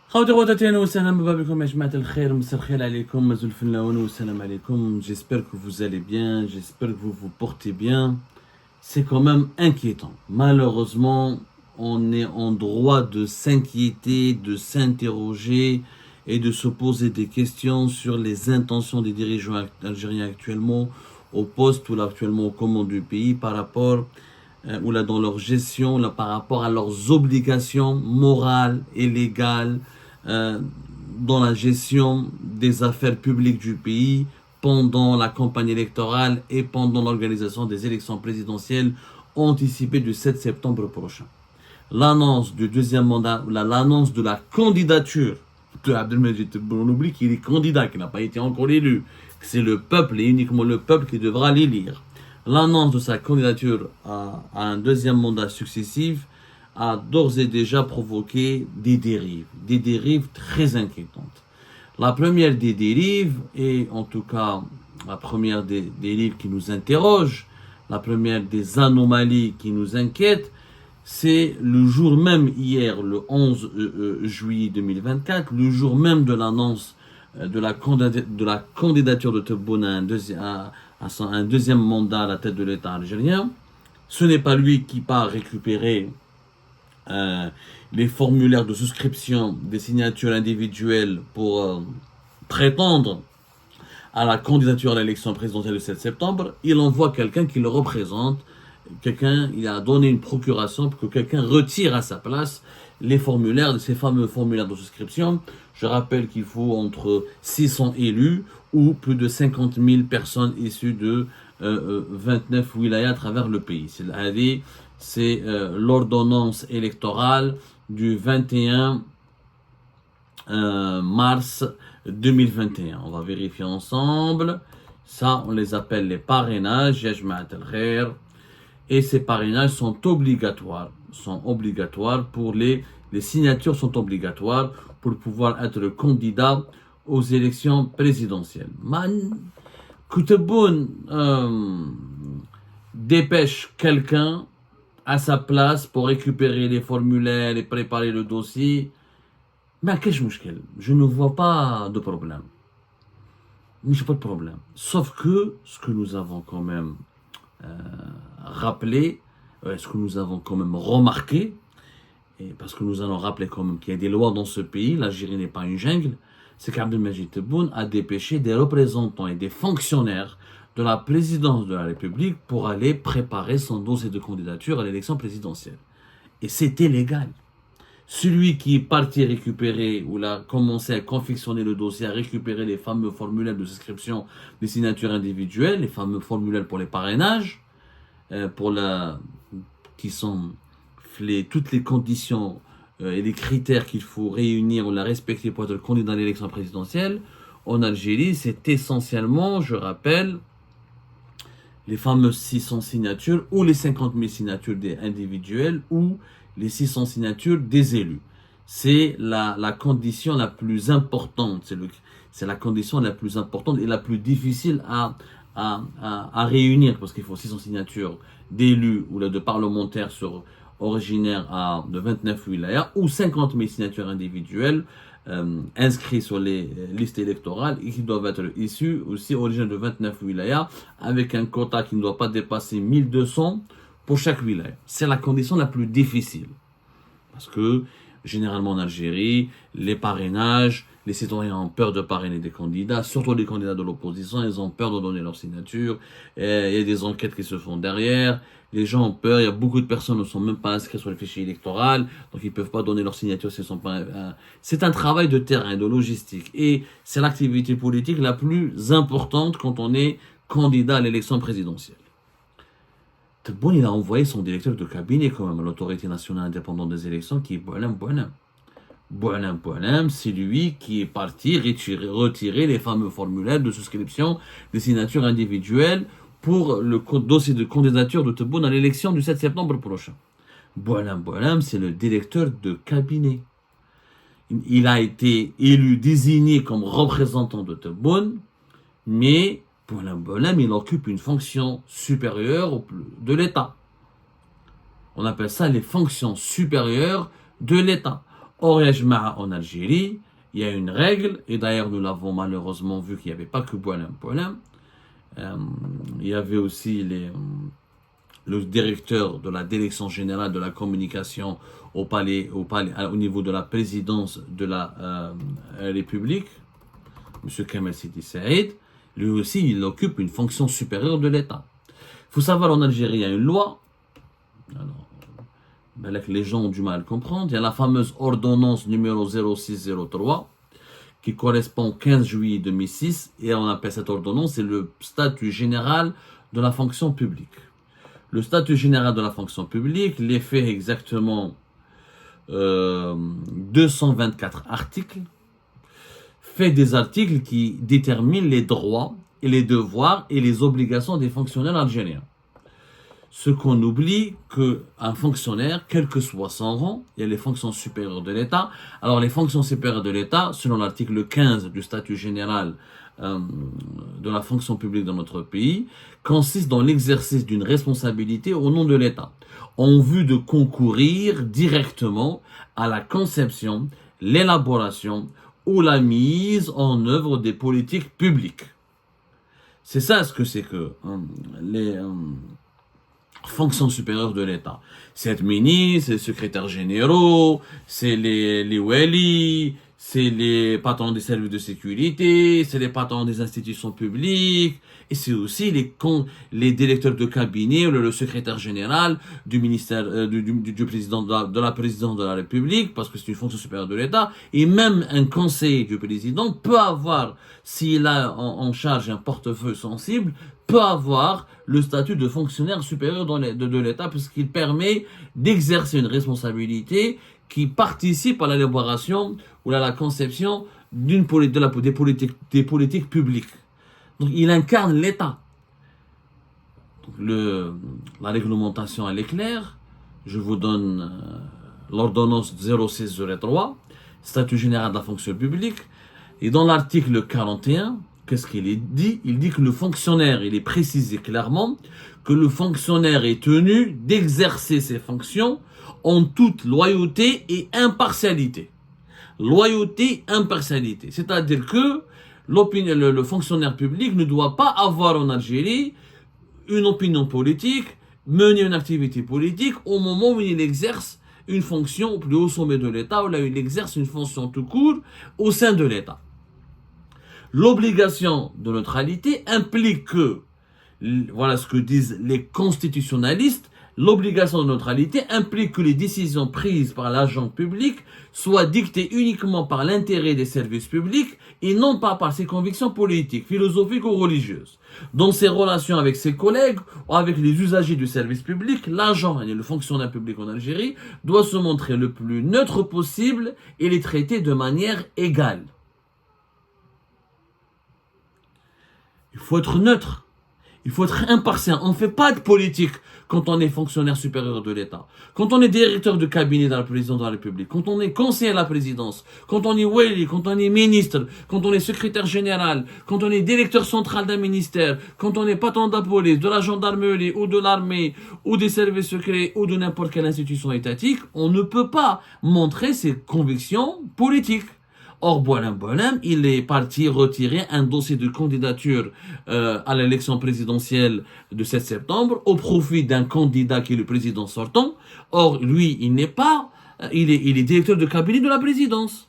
خواتي خواتاتي وسهلا بكم يا جماعة الخير مساء الخير عليكم مازال الفنلاون والسلام عليكم. J'espère que vous allez bien, j'espère que vous vous portez bien. C'est quand même inquiétant. Malheureusement, on est en droit de s'inquiéter, de s'interroger et de se poser des questions sur les intentions des dirigeants algériens actuellement au poste ou là actuellement aux commandes du pays par rapport ou là dans leur gestion, là par rapport à leurs obligations morales et légales dans la gestion des affaires publiques du pays pendant la campagne électorale et pendant l'organisation des élections présidentielles anticipées du 7 septembre prochain. L'annonce du deuxième mandat, l'annonce de la candidature de Abdelmajid Tebboune, on oublie qu'il est candidat, qu'il n'a pas été encore élu, que c'est le peuple et uniquement le peuple qui devra l'élire. L'annonce de sa candidature à un deuxième mandat successif a d'ores et déjà provoqué des dérives très inquiétantes. La première des dérives, et en tout cas la première des dérives qui nous interroge, la première des anomalies qui nous inquiètent, c'est le jour même hier, le 11 juillet 2024, le jour même de l'annonce de la candidature de Tebboune à un deuxième mandat à la tête de l'État algérien. Ce n'est pas lui qui part récupérer les formulaires de souscription des signatures individuelles pour prétendre à la candidature à l'élection présidentielle du 7 septembre. Il envoie quelqu'un qui le représente. Il a donné une procuration pour que quelqu'un retire à sa place les formulaires, ces fameux formulaires de souscription. Je rappelle qu'il faut entre 600 élus ou plus de 50 000 personnes issues de 29 wilayas à travers le pays. C'est l'ordonnance électorale du 21 mars 2021. On va vérifier ensemble. Ça, on les appelle les parrainages. Et ces parrainages sont obligatoires. Pour les signatures sont obligatoires pour pouvoir être candidat aux élections présidentielles. Tebboune dépêche quelqu'un à sa place pour récupérer les formulaires et préparer le dossier. Mais je ne vois pas de problème. Sauf que ce que nous avons quand même rappelé, ce que nous avons quand même remarqué, et parce que nous allons rappeler quand même qu'il y a des lois dans ce pays, l'Algérie n'est pas une jungle, c'est qu'Abdelmajid Tebboune a dépêché des représentants et des fonctionnaires de la présidence de la République pour aller préparer son dossier de candidature à l'élection présidentielle. Et c'était légal. Celui qui est parti récupérer ou a commencé à confectionner le dossier, à récupérer les fameux formulaires de souscription des signatures individuelles, les fameux formulaires pour les parrainages, qui sont toutes les conditions et les critères qu'il faut réunir ou la respecter pour être candidat à l'élection présidentielle, en Algérie, c'est essentiellement, je rappelle, les fameuses 600 signatures ou les 50 000 signatures des individuels ou les 600 signatures des élus. C'est la condition la plus importante, c'est la condition la plus importante et la plus difficile à réunir, parce qu'il faut 600 signatures d'élus ou de parlementaires originaires de 29 wilayas ou 50 000 signatures individuelles inscrits sur les listes électorales et qui doivent être issus aussi originaires de 29 wilayas avec un quota qui ne doit pas dépasser 1200 pour chaque wilaya. C'est la condition la plus difficile. Parce que généralement en Algérie, les parrainages, les citoyens ont peur de parrainer des candidats, surtout les candidats de l'opposition, ils ont peur de donner leur signature. Il y a des enquêtes qui se font derrière. Les gens ont peur, il y a beaucoup de personnes ne sont même pas inscrites sur le fichier électoral, donc ils ne peuvent pas donner leur signature s'ils sont pas... C'est un travail de terrain, de logistique, et c'est l'activité politique la plus importante quand on est candidat à l'élection présidentielle. Tebboune, il a envoyé son directeur de cabinet quand même à l'autorité nationale indépendante des élections, qui est Boualem. Boualem, c'est lui qui est parti retirer les fameux formulaires de souscription des signatures individuelles pour le dossier de candidature de Tebboune à l'élection du 7 septembre prochain. Boualem, c'est le directeur de cabinet. Il a été désigné comme représentant de Tebboune, mais Boualem, il occupe une fonction supérieure de l'État. On appelle ça les fonctions supérieures de l'État. Or, ya jama'a, en Algérie, il y a une règle, et d'ailleurs nous l'avons malheureusement vu qu'il n'y avait pas que Boualem Boualem. Il y avait aussi le directeur de la direction générale de la communication au niveau de la présidence de la République, M. Kamel Sidi Saïd. Lui aussi, il occupe une fonction supérieure de l'État. Il faut savoir, en Algérie, il y a une loi. Alors, les gens ont du mal à comprendre. Il y a la fameuse ordonnance numéro 0603 qui correspond au 15 juillet 2006 et on appelle cette ordonnance, c'est le statut général de la fonction publique. Le statut général de la fonction publique, l'effet exactement 224 articles, fait des articles qui déterminent les droits et les devoirs et les obligations des fonctionnaires algériens. Ce qu'on oublie, qu'un fonctionnaire, quel que soit son rang, il y a les fonctions supérieures de l'État. Alors les fonctions supérieures de l'État, selon l'article 15 du statut général de la fonction publique dans notre pays, consistent dans l'exercice d'une responsabilité au nom de l'État, en vue de concourir directement à la conception, l'élaboration ou la mise en œuvre des politiques publiques. C'est ça ce que c'est que les fonctions supérieures de l'État. C'est le ministre, c'est les secrétaires généraux, c'est les wali, c'est les patrons des services de sécurité, c'est les patrons des institutions publiques, et c'est aussi les directeurs de cabinet, le secrétaire général du ministère, du président de la présidence de la République, parce que c'est une fonction supérieure de l'État, et même un conseiller du président peut avoir, s'il a en charge un portefeuille sensible, peut avoir le statut de fonctionnaire supérieur de l'État, puisqu'il permet d'exercer une responsabilité qui participe à l'élaboration ou à la conception des politiques publiques. Donc il incarne l'État. La réglementation, elle est claire. Je vous donne l'ordonnance 0603, statut général de la fonction publique. Et dans l'article 41, qu'est-ce qu'il dit? Il dit que le fonctionnaire, il est précisé clairement que le fonctionnaire est tenu d'exercer ses fonctions en toute loyauté et impartialité. Loyauté, impartialité. C'est-à-dire que le fonctionnaire public ne doit pas avoir en Algérie une opinion politique, mener une activité politique au moment où il exerce une fonction au plus haut sommet de l'État, ou là où il exerce une fonction tout court au sein de l'État. L'obligation de neutralité implique que, voilà ce que disent les constitutionnalistes, l'obligation de neutralité implique que les décisions prises par l'agent public soient dictées uniquement par l'intérêt des services publics et non pas par ses convictions politiques, philosophiques ou religieuses. Dans ses relations avec ses collègues ou avec les usagers du service public, l'agent et le fonctionnaire public en Algérie doit se montrer le plus neutre possible et les traiter de manière égale. Il faut être neutre. Il faut être impartial. On ne fait pas de politique quand on est fonctionnaire supérieur de l'État. Quand on est directeur de cabinet de la présidence de la République, quand on est conseiller à la présidence, quand on est wali, quand on est ministre, quand on est secrétaire général, quand on est directeur central d'un ministère, quand on est patron de la police, de la gendarmerie ou de l'armée ou des services secrets ou de n'importe quelle institution étatique, on ne peut pas montrer ses convictions politiques. Or, Boualem, il est parti retirer un dossier de candidature à l'élection présidentielle de 7 septembre au profit d'un candidat qui est le président sortant. Or, lui, il n'est pas, il est directeur de cabinet de la présidence.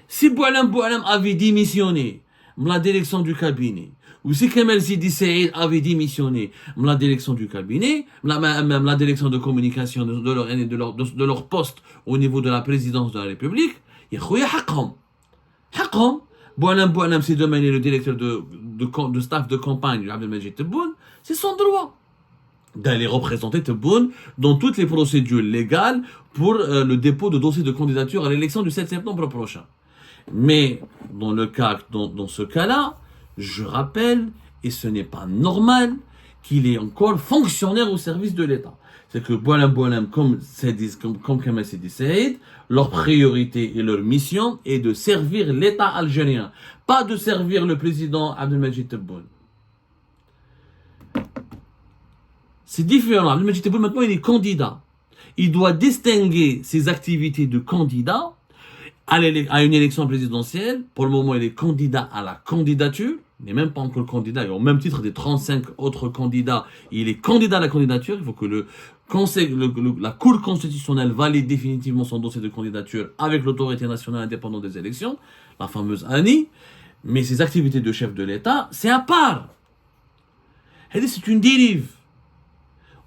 Si Boualem avait démissionné de la direction du cabinet, ou si Kamel Sidi Saïd avait démissionné de la direction du cabinet, même la direction de communication de leur poste au niveau de la présidence de la République, يا خويا حقهم Boualem c'est demain le directeur de staff de campagne de Abdelmajid Tebboune, c'est son droit d'aller représenter Tebboune dans toutes les procédures légales pour le dépôt de dossier de candidature à l'élection du 7 septembre prochain. Mais dans ce cas-là, je rappelle, et ce n'est pas normal, qu'il est encore fonctionnaire au service de l'État. C'est que Boualem, comme Kamel Sidi Saïd, leur priorité et leur mission est de servir l'État algérien, pas de servir le président Abdelmajid Tebboune. C'est différent. Abdelmajid Tebboune, maintenant, il est candidat. il doit distinguer ses activités de candidat à une élection présidentielle. Pour le moment, il est candidat à la candidature. Il n'est même pas encore candidat. Et au même titre des 35 autres candidats, il est candidat à la candidature. Il faut que le Conseil, la Cour constitutionnelle valide définitivement son dossier de candidature avec l'autorité nationale indépendante des élections, la fameuse ANI. Mais ses activités de chef de l'État, c'est à part. C'est une dérive.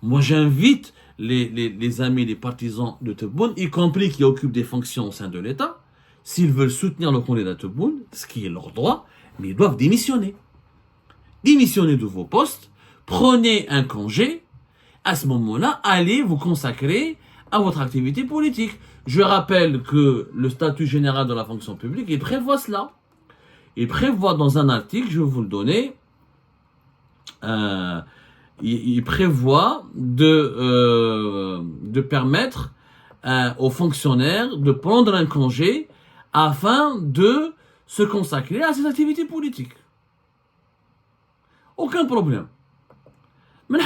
Moi, j'invite les amis, les partisans de Tebboune, y compris qui occupent des fonctions au sein de l'État, s'ils veulent soutenir le candidat Tebboune, ce qui est leur droit, mais ils doivent démissionner. Démissionnez de vos postes, prenez un congé, à ce moment-là, allez vous consacrer à votre activité politique. Je rappelle que le statut général de la fonction publique, il prévoit cela. Il prévoit dans un article, je vais vous le donner, il prévoit de permettre aux fonctionnaires de prendre un congé afin de se consacrer à ses activités politiques. Aucun problème. Mais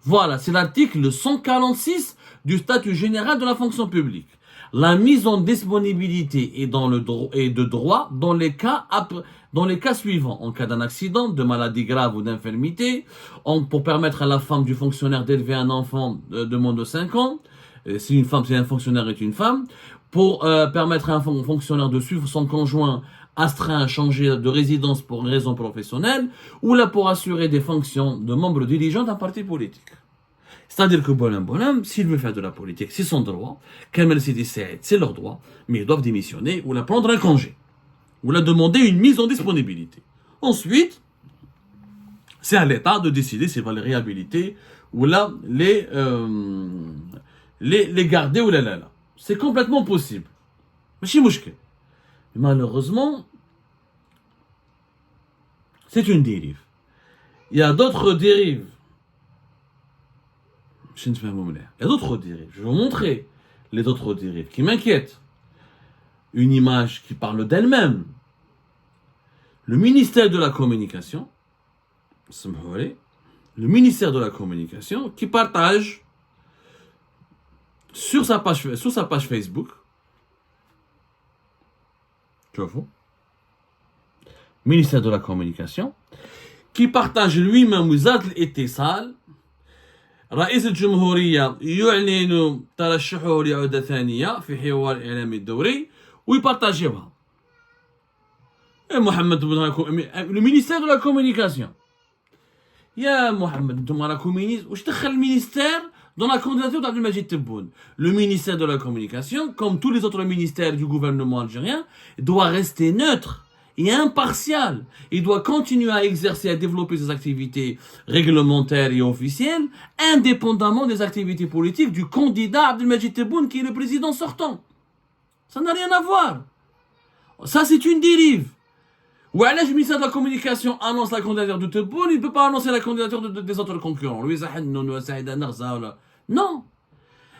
voilà, c'est l'article 146 du statut général de la fonction publique. La mise en disponibilité est de droit dans les cas suivants. En cas d'un accident, de maladie grave ou d'infirmité, pour permettre à la femme du fonctionnaire d'élever un enfant de moins de 5 ans, si un fonctionnaire est une femme, pour permettre à un fonctionnaire de suivre son conjoint astreint à changer de résidence pour une raison professionnelle, ou là pour assurer des fonctions de membre dirigeant d'un parti politique. C'est-à-dire que bonhomme, s'il veut faire de la politique, c'est son droit. Kamel Sidi Saïd, c'est leur droit. Mais ils doivent démissionner ou la prendre un congé. Ou la demander une mise en disponibilité. Ensuite, c'est à l'État de décider s'il va les réhabiliter ou là les garder ou là. C'est complètement possible. Mais c'est mouchke. Malheureusement, c'est une dérive. Il y a d'autres dérives. Il y a d'autres dérives. Je vais vous montrer les autres dérives qui m'inquiètent. Une image qui parle d'elle-même. Le ministère de la Communication, qui partage sur sa page Facebook, tu vois, ministère de la Communication, qui partage lui-même وزارة الاتصال رئيس الجمهورية يعلن ترشحه لعودة ثانية في حوار الإعلامي الدوري ويبارطاجيوها. محمد le ministère de la Communication. يا محمد انتم راكم مينيستر واش دخل المينيستير dans la candidature d'Abdelmajid Tebboune. Le ministère de la Communication, comme tous les autres ministères du gouvernement algérien, doit rester neutre et impartial. Il doit continuer à exercer, à développer ses activités réglementaires et officielles, indépendamment des activités politiques du candidat Abdelmajid Tebboune, qui est le président sortant. Ça n'a rien à voir. Ça, c'est une dérive. Ou alors, le ministère de la Communication annonce la candidature de Tebboune, il ne peut pas annoncer la candidature des autres concurrents. Non.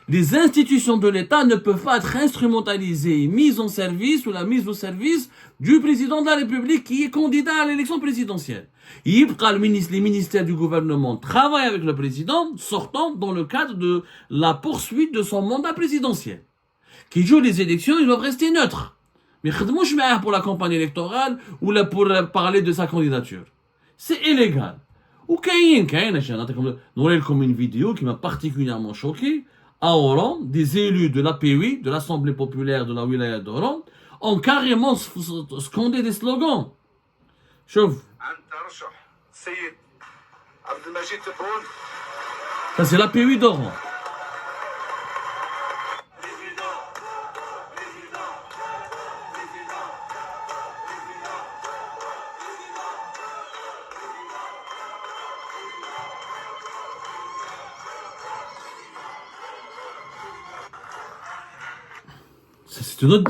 Les institutions de l'État ne peuvent pas être instrumentalisées, mises en service ou la mise au service du président de la République qui est candidat à l'élection présidentielle. Les ministères du gouvernement travaillent avec le président sortant dans le cadre de la poursuite de son mandat présidentiel. Qui joue les élections, ils doivent rester neutres. Mais pour la campagne électorale ou là pour parler de sa candidature. C'est illégal. Ou comme une vidéo qui m'a particulièrement choqué. À Oran, des élus de l'API, de l'Assemblée populaire de la wilaya d'Oran, ont carrément scandé des slogans. Chouf. Ça, c'est l'API d'Oran.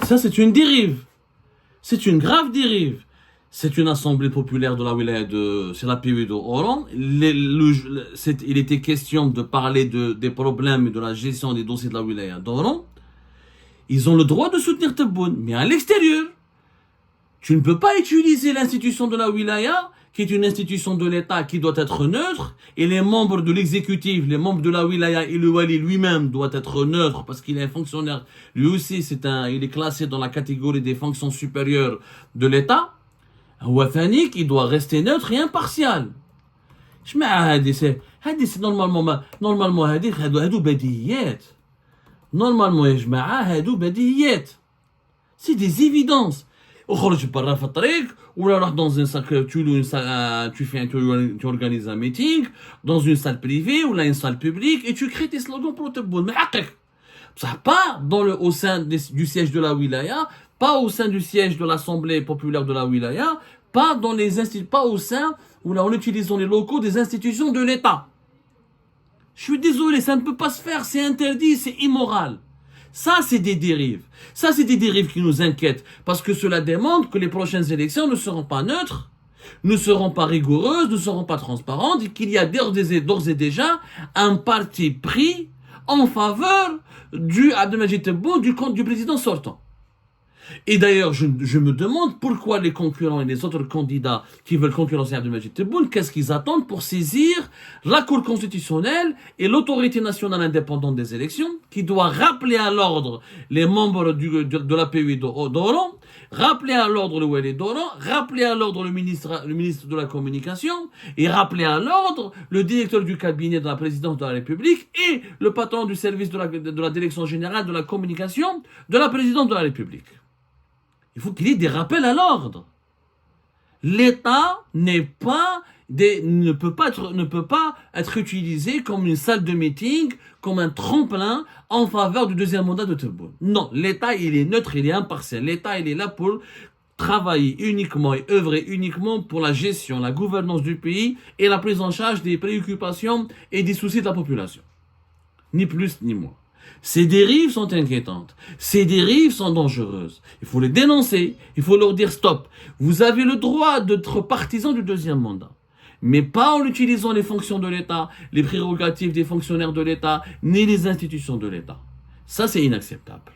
Ça, c'est une dérive. C'est une grave dérive. C'est une assemblée populaire de la wilaya c'est la PV de Oran. Il était question de parler des problèmes et de la gestion des dossiers de la wilaya d'Oran. Ils ont le droit de soutenir Tebboune, mais à l'extérieur. Tu ne peux pas utiliser l'institution de la wilaya qui est une institution de l'État qui doit être neutre, et les membres de l'exécutif, les membres de la wilaya et le wali lui-même doit être neutre parce qu'il est un fonctionnaire. Lui aussi, il est classé dans la catégorie des fonctions supérieures de l'État. Il doit rester neutre et impartial. C'est normalement هادو بديهيات. Normalement يا جماعة هادو بديهيات. C'est des évidences. اخرج برا في الطريق ولا روح dans un sac, tu organises un meeting dans une salle privée ou là une salle publique et tu crées tes slogans pour te boule. Mais pas au sein du siège de la wilaya, pas au sein du siège de l'Assemblée populaire de la wilaya, pas dans les instituts, pas au sein ou là en utilisant les locaux des institutions de l'État. Je suis désolé, ça ne peut pas se faire, c'est interdit, c'est immoral. Ça, c'est des dérives. Ça, c'est des dérives qui nous inquiètent. Parce que cela demande que les prochaines élections ne seront pas neutres, ne seront pas rigoureuses, ne seront pas transparentes, et qu'il y a d'ores et déjà un parti pris en faveur du Abdelmadjid Tebboune, du président sortant. Et d'ailleurs, je me demande pourquoi les concurrents et les autres candidats qui veulent concurrencer Abdelmadjid Tebboune, qu'est-ce qu'ils attendent pour saisir la Cour constitutionnelle et l'autorité nationale indépendante des élections, qui doit rappeler à l'ordre les membres de la PUI d'Oran, rappeler à l'ordre le Wali d'Oran, rappeler à l'ordre le ministre de la Communication, et rappeler à l'ordre le directeur du cabinet de la présidence de la République et le patron du service de la direction générale de la communication de la présidence de la République. Il faut qu'il y ait des rappels à l'ordre. L'État ne peut pas être utilisé comme une salle de meeting, comme un tremplin en faveur du deuxième mandat de Tebboune. Non, l'État, il est neutre, il est impartial. L'État, il est là pour travailler uniquement et œuvrer uniquement pour la gestion, la gouvernance du pays et la prise en charge des préoccupations et des soucis de la population. Ni plus ni moins. Ces dérives sont inquiétantes. Ces dérives sont dangereuses. Il faut les dénoncer. Il faut leur dire stop. Vous avez le droit d'être partisan du deuxième mandat. Mais pas en utilisant les fonctions de l'État, les prérogatives des fonctionnaires de l'État, ni les institutions de l'État. Ça, c'est inacceptable.